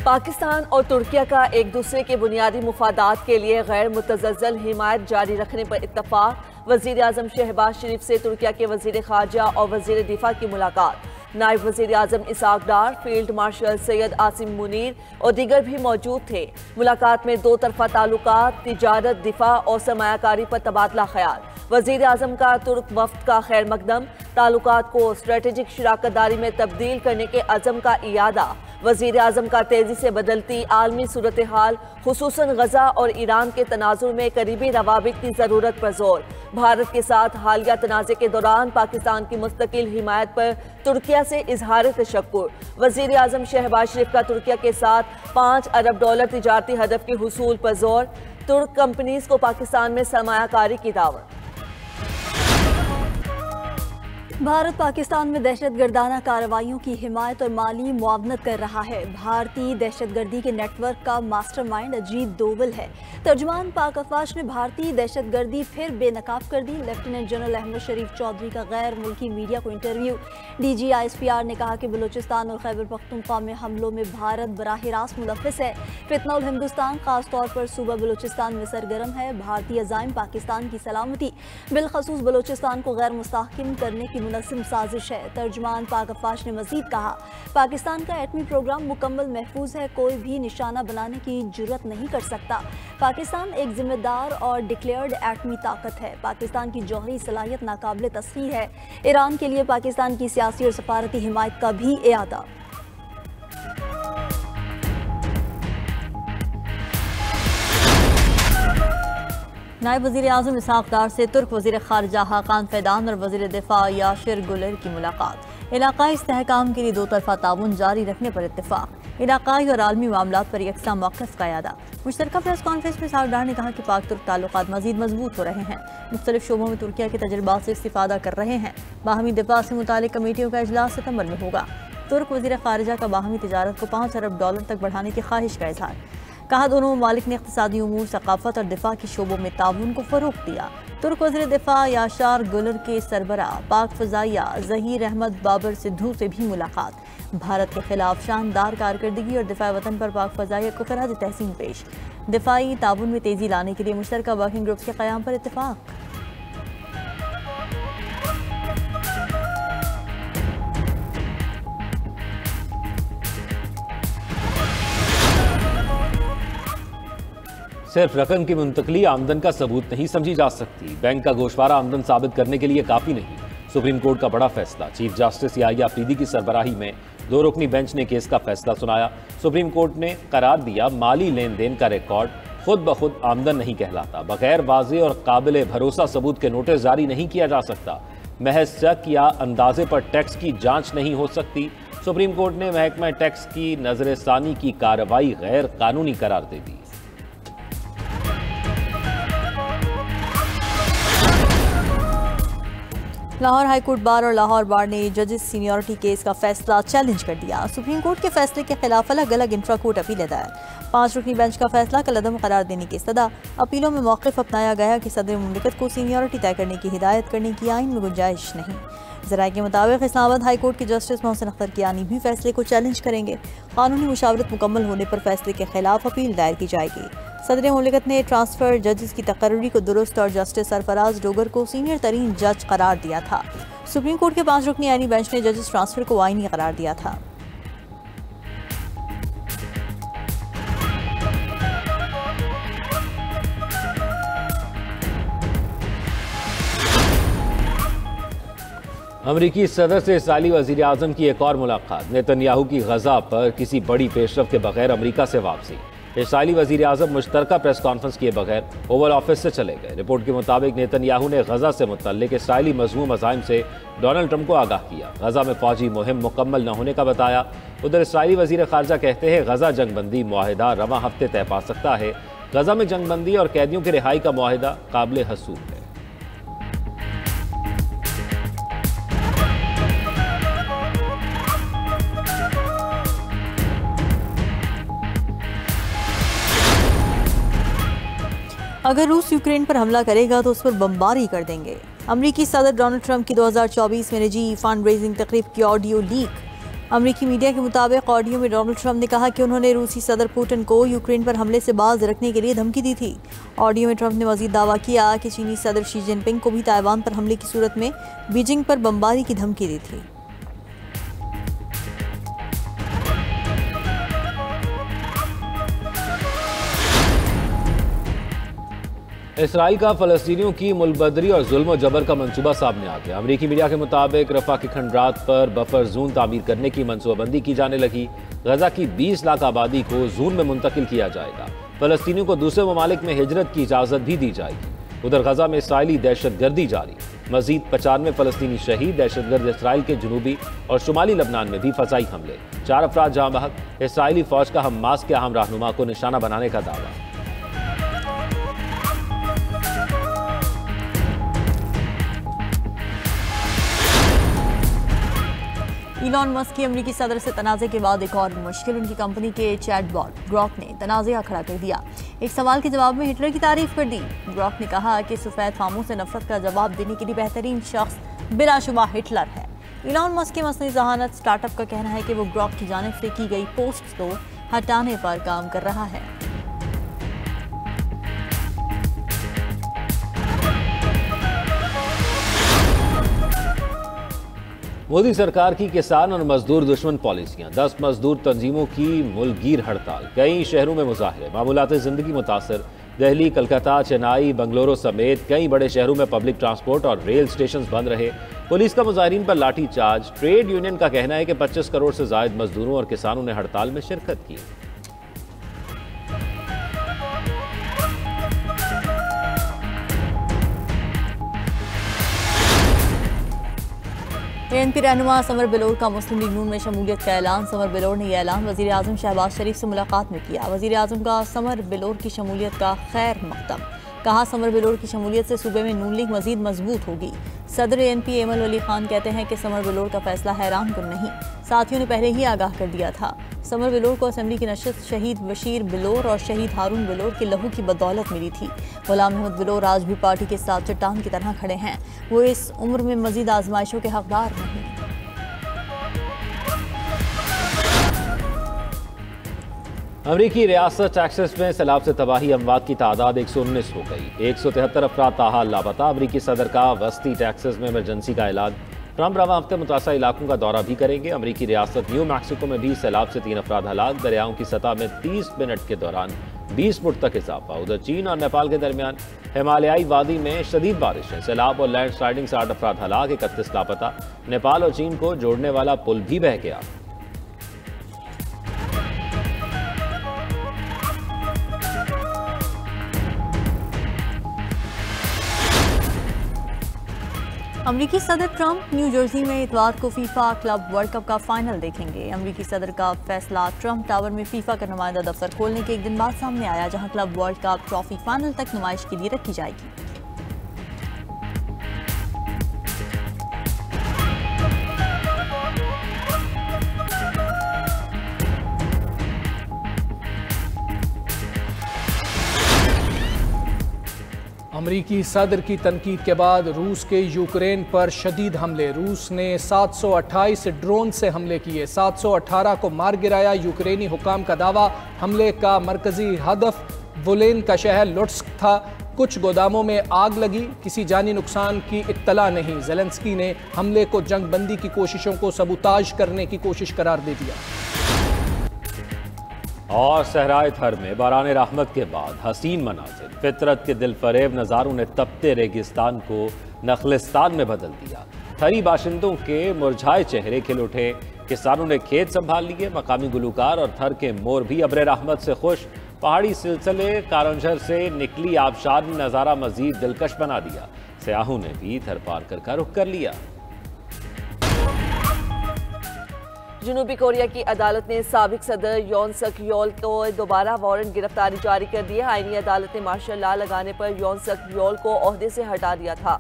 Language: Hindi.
पाकिस्तान और तुर्किया का एक दूसरे के बुनियादी मुफादात के लिए गैर मुतज़ल्ज़ल हिमायत जारी रखने पर इत्तफाक। वज़ीर आज़म शहबाज शरीफ से तुर्किया के वज़ीर ख़ारजा और वज़ीर दिफा की मुलाकात। नायब वज़ीर आज़म इसाक डार, फील्ड मार्शल सैयद आसिम मुनीर और दीगर भी मौजूद थे। मुलाकात में दो तरफा ताल्लुकात, तिजारत, दिफा और सरमायाकारी पर तबादला ख्याल। वज़ीर आज़म का तुर्क वफ्द का खैर मकदम, ताल्लुकात को स्ट्रेटेजिक शराकतदारी में तब्दील करने के अज़म का इयादा। वज़ीर आज़म का तेज़ी से बदलती आलमी सूरत हाल, खुसूसन गजा और ईरान के तनाजुर में करीबी रवाबित की ज़रूरत पर जोर। भारत के साथ हालिया तनाज़े के दौरान पाकिस्तान की मुस्तकिल हिमायत पर तुर्किया से इजहार तशक्कुर। वज़ीर आज़म शहबाज शरीफ का तुर्किया के साथ $5 अरब तिजारती हदफ के हुसूल पर जोर। तुर्क कंपनीज को पाकिस्तान में सरमायाकारी की दावत। भारत पाकिस्तान में दहशतगर्दाना कार्रवाइयों की हिमायत और माली मुआवनत कर रहा है। भारतीय दहशतगर्दी के नेटवर्क का मास्टरमाइंड अजीत दोवल है। तर्जुमान पाक अफवाज ने भारतीय दहशतगर्दी फिर बेनकाब कर दी। लेफ्टिनेंट जनरल अहमद शरीफ चौधरी का गैर मुल्की मीडिया को इंटरव्यू। DGISPR ने कहा कि बलूचिस्तान और खैबर पख्तूनख्वा में हमलों में भारत बराह रास्त मुलव्विस है। फितनउल हिंदुस्तान खासतौर पर सूबा बलूचिस्तान में सरगर्म है। भारतीय अज़ाइम पाकिस्तान की सलामती बिलखसूस बलूचिस्तान को गैर मुस्तहकम करने की मुनज़्ज़म साजिश है। तर्जुमान पाक अफवाज ने मज़ीद कहा, पाकिस्तान का एटमी प्रोग्राम मुकम्मल महफूज है, कोई भी निशाना बनाने की जुर्रत नहीं कर सकता। पाकिस्तान एक जिम्मेदार और डिक्लेयर्ड एटमी ताकत है। पाकिस्तान की जौहरी सलाहियत नाकाबिल तस्खीर है। ईरान के लिए पाकिस्तान की सियासी और सफारती हिमायत का भी इयादा। नायब वज़ीर आज़म इसाक डार से तुर्क वज़ीर ख़ारजा हाकान फैदान और वज़ीर दिफा याशिर गुलर की मुलाकात। इलाक़ाई इस्तेहकाम के लिए दो तरफ़ा ताउन जारी रखने पर इत्तेफाक। इलाक़ाई और आलमी मामलात पर यकसा मौक़िफ़ का इयादा। मुश्तरका प्रेस कॉन्फ्रेंस में इसाक डार ने कहा कि पाक तुर्क ताल्लुकात मज़ीद मजबूत हो रहे हैं। मुख्तलिफ शोबों में तुर्किया के तजुर्बात से इस्तिफ़ादा कर रहे हैं। बाहमी दिफा से मुतालिक कमेटियों का इजलास सितंबर में होगा। तुर्क वज़ीर ख़ारजा का बाहमी तिजारत को $5 अरब तक बढ़ाने की ख्वाहिश का इज़हार। कहा, दोनों ममालिक ने इक़्तिसादी उमूर, सक़ाफ़त और दिफा के शोबों में ताउन को फ़रोग़ दिया। तुर्क वज़ीर दिफा याशार गुलर के सरबरा पाक फ़ज़ाइया ज़हीर अहमद बाबर सिद्धू से भी मुलाकात। भारत के खिलाफ शानदार कारकर्दगी और दिफा वतन पर पाक फ़ज़ाइया को ख़राज तहसीन पेश। दिफाई ताउन में तेज़ी लाने के लिए मुश्तरका वर्किंग ग्रुप्स के क़याम पर इत्तेफाक। सिर्फ रकम की मुंतकली आमदन का सबूत नहीं समझी जा सकती। बैंक का गोशवारा आमदन साबित करने के लिए काफ़ी नहीं। सुप्रीम कोर्ट का बड़ा फैसला। चीफ जस्टिस याहिया अफरीदी की सरबराही में 2 रुकनी बेंच ने केस का फैसला सुनाया। सुप्रीम कोर्ट ने करार दिया, माली लेन देन का रिकॉर्ड खुद ब खुद आमदन नहीं कहलाता। बगैर वाज़ेह और काबिल भरोसा सबूत के नोटिस जारी नहीं किया जा सकता। महज शक या अंदाजे पर टैक्स की जाँच नहीं हो सकती। सुप्रीम कोर्ट ने महकमा टैक्स की नजरसानी की कार्रवाई गैर कानूनी करार दे दी। लाहौर हाईकोर्ट बार और लाहौर बार ने जजेस सीनियरिटी केस का फैसला चैलेंज कर दिया। सुप्रीम कोर्ट के फैसले के खिलाफ अलग अलग इंफ्रा कोर्ट अपीलें दायर। 5 रुकनी बेंच का फैसला कलअदम करार देने की इस्तदा। अपीलों में मौक़िफ़ अपनाया गया कि सदर मुमलिकत को सीनियरिटी तय करने की हिदायत करने की आइन में गुंजाइश नहीं। ज़राए के मुताबिक इस्लामाबाद हाई कोर्ट के जस्टिस मोहसिन अख्तर कियानी भी फैसले को चैलेंज करेंगे। कानूनी मुशावरत मुकम्मल होने पर फैसले के खिलाफ अपील दायर की जाएगी। सदर मुमलिकत ने ट्रांसफ़र जजेस की तकर्री को दुरुस्त और जस्टिस सरफराज डोगर को सीनियर तरीन जज करार दिया था। सुप्रीम कोर्ट के 5 रुकनी आईनी बेंच ने जजेस ट्रांसफ़र को आईनी करार दिया था। अमरीकी सदर से इसराइली वज़ीर आज़म की एक और मुलाकात। नेतन्याहू की गजा पर किसी बड़ी पेशरफ के बगैर अमरीका से वापसी। इसराइली वज़ीर आज़म मुश्तरका प्रेस कॉन्फ्रेंस किए बगैर ओवल ऑफिस से चले गए। रिपोर्ट के मुताबिक नेतन्याहू ने गजा से मुतल्लिक इसराइली मज़मूम अज़ाइम से डोनाल्ड ट्रंप को आगाह किया। गजा में फ़ौजी मुहिम मुकम्मल न होने का बताया। उधर इसराइली वज़ीर ख़ारजा कहते हैं, गजा जंगबंदी मुआहिदा रवां हफ्ते तय पा सकता है। गजा में जंगबंदी और कैदियों की रिहाई का मुआहिदा काबिल हसूल है। अगर रूस यूक्रेन पर हमला करेगा तो उस पर बमबारी कर देंगे। अमरीकी सदर डोनाल्ड ट्रंप की 2024 में निजी फंड रेजिंग तकरीब की ऑडियो लीक। अमेरिकी मीडिया के मुताबिक ऑडियो में डोनाल्ड ट्रंप ने कहा कि उन्होंने रूसी सदर पुतिन को यूक्रेन पर हमले से बाज रखने के लिए धमकी दी थी। ऑडियो में ट्रंप ने मजीद दावा किया कि चीनी सदर शी जिनपिंग को भी ताइवान पर हमले की सूरत में बीजिंग पर बमबारी की धमकी दी थी। इसराइल का फलस्तीनियों की मुल्कबदरी और जुल्म और जबर का मंसूबा सामने आ गया। अमेरिकी मीडिया के मुताबिक रफा के खंडरात पर बफर जोन तामीर करने की मनसूबाबंदी की जाने लगी। गजा की 20 लाख आबादी को जोन में मुंतकिल किया जाएगा। फलस्तीनियों को दूसरे ममालिक में हिजरत की इजाज़त भी दी जाएगी। उधर गजा में इसराइली दहशतगर्दी जारी, मजीद 95 फलस्तीनी शहीद। दहशतगर्द इसराइल के जनूबी और शुमाली लबनान में भी फसाई हमले, 4 अफराद जहां बहक। इसराइली फौज का हमास के अहम रहनुमा को निशाना बनाने का दावा। इलॉन मस्क की अमेरिकी सदर से तनाज़े के बाद एक और मुश्किल, उनकी कंपनी के चैटबॉट ग्रॉक ने तनाज़ा खड़ा कर दिया। एक सवाल के जवाब में हिटलर की तारीफ कर दी। ग्रॉक ने कहा कि सफ़ेद फामों से नफरत का जवाब देने के लिए बेहतरीन शख्स बिलाशुबा हिटलर है। इलॉन मस्क के मसनई ज़हानत स्टार्टअप का कहना है कि वो ग्रॉक की जानिब से की गई पोस्ट को हटाने पर काम कर रहा है। मोदी सरकार की किसान और मजदूर दुश्मन पॉलिसियां, 10 मजदूर तंजीमों की मुल्कगीर हड़ताल, कई शहरों में मुजाहरे, मामूलाती जिंदगी मुतासर। दिल्ली, कलकत्ता, चेन्नई, बंगलुरु समेत कई बड़े शहरों में पब्लिक ट्रांसपोर्ट और रेल स्टेशन बंद रहे। पुलिस का मुजाहिरीन पर लाठी चार्ज। ट्रेड यूनियन का कहना है कि 25 करोड़ से जायद मजदूरों और किसानों ने हड़ताल में शिरकत की। एएनपी रहनुमा समर बिलोर का मुस्लिम लीग नून में शमूलियत का ऐलान। समर बिलोर ने यह ऐलान वज़ीर आज़म शहबाज शरीफ से मुलाकात में किया। वज़ीर आज़म का समर बिलोर की शमूलियत का खैर मकदम। कहा, समर बिलोर की शमूलियत से सूबे में नून लीग मजीद मजबूत होगी। सदर एएनपी एमल वली खान कहते हैं कि समर बिलोर का फैसला हैरान कुन नहीं, साथियों ने पहले ही आगाह कर दिया था। समर बिलोर को असेंबली की नशस्त शहीद बशीर बिलोर और शहीद हारून बिलोर के लहू की बदौलत मिली थी। गुलाम अहमद बिलोर आज भी पार्टी के साथ चट्टान की तरह खड़े हैं। वो इस उम्र में मजीद आजमाइशों के हकदार नहीं। अमरीकी रियासत टेक्सास में सैलाब से तबाही अमवात की तादाद 119 हो गई। 173 अफराद ताहाल लापता। अमरीकी सदर का वस्ती टेक्सास में इमरजेंसी का ऐलान। ट्रंप रवा हफ्ते मुतासर इलाकों का दौरा भी करेंगे। अमरीकी रियासत न्यू मैक्सिको में भी सैलाब से 3 अफराद हलाक। दरियाओं की सतह में 30 मिनट के दौरान 20 फुट तक इजाफा। उधर चीन और नेपाल के दरमियान हिमालयाई वादी में शदीद बारिशें, सैलाब और लैंड स्लाइडिंग से 8 अफराद हलाक, 31 लापता। नेपाल और चीन को जोड़ने वाला पुल भी बह गया। अमरीकी सदर ट्रंप न्यू जर्सी में इतवार को फीफा क्लब वर्ल्ड कप का फाइनल देखेंगे। अमरीकी सदर का फैसला ट्रंप टावर में फीफा का नुमाइंदा दफ्तर खोलने के एक दिन बाद सामने आया, जहां club world cup trophy final तक नुमाइश के लिए रखी जाएगी। अमरीकी सदर की तनकीद के बाद रूस के यूक्रेन पर शदीद हमले। रूस ने 728 ड्रोन से हमले किए, 718 को मार गिराया। यूक्रेनी हुकाम का दावा, हमले का मरकजी हदफ वोलेन का शहर लुट्स्क था। कुछ गोदामों में आग लगी, किसी जानी नुकसान की इत्तला नहीं। ज़ेलेंस्की ने हमले को जंग बंदी की कोशिशों को सबूताज करने की कोशिश करार दे दिया। और सहराए थर में बारान रहमत के बाद हसीन मनाजिर, फितरत के दिल फरेब नज़ारों ने तपते रेगिस्तान को नखलिस्तान में बदल दिया। थरी बाशिंदों के मुरझाए चेहरे खिल उठे, किसानों ने खेत संभाल लिए। मकामी गुलूकार और थर के मोर भी अब्रे रहमत से खुश। पहाड़ी सिलसिले कारंजर से निकली आबशार ने नज़ारा मजीद दिलकश बना दिया। सयाहों ने भी थर पार कर रुख कर लिया। जनूबी कोरिया की अदालत ने साबिक सदर योन सक योल को दोबारा वारंट गिरफ्तारी जारी कर दिया। आईनी अदालत ने मार्शल लॉ लगाने पर योन सक योल को ओहदे से हटा दिया था।